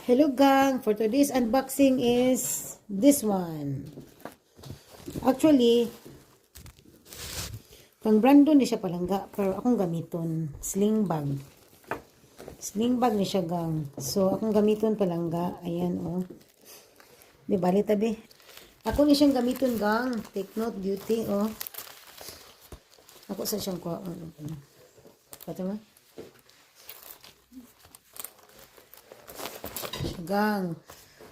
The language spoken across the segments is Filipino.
Hello gang, for today's unboxing is this one. Actually, pang brando ni siya palangga, pero akong gamiton, sling bag. Sling bag ni siya gang. So, akong gamiton palangga, ayan oh. Di bali tabi. Ako ni siyang gamiton gang, take note beauty oh. Ako sa siyang kuha. Pata mo? Gang.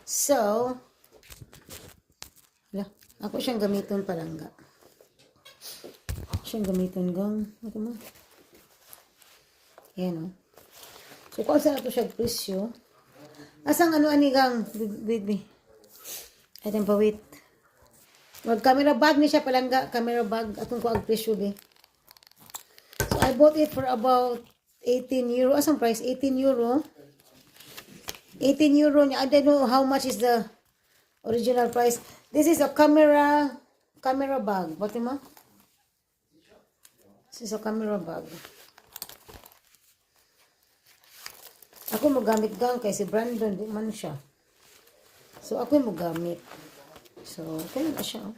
So, ako siyang gamiton palangga. Siyang gamiton gang. Ito mo. Ayan o. So, kung saan ito siya presyo. Asang ano ani gang? Wait. Ayan pa wait. Mag-camera bag ni siya palangga. Camera bag. Atong ko ang presyo be. So, I bought it for about 18 euro. Asang price? 18 euro. 18 euro niya. I don't know how much is the original price. This is a camera bag. Bakit mo? This is a camera bag. Ako magamit gang kay si Brandon. Di man siya. So, ako yung magamit. So, kaya na siya.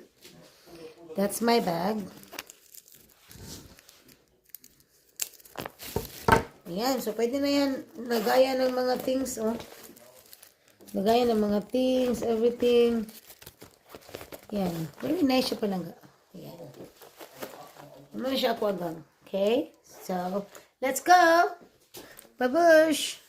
That's my bag. Ayan. So, pwede na yan. Nagaya ng mga things, oh. Nagaya ng mga things, everything. Yan. Very nice siya palangga. Yan. Naman siya ako agang. Okay? So, let's go! Babush!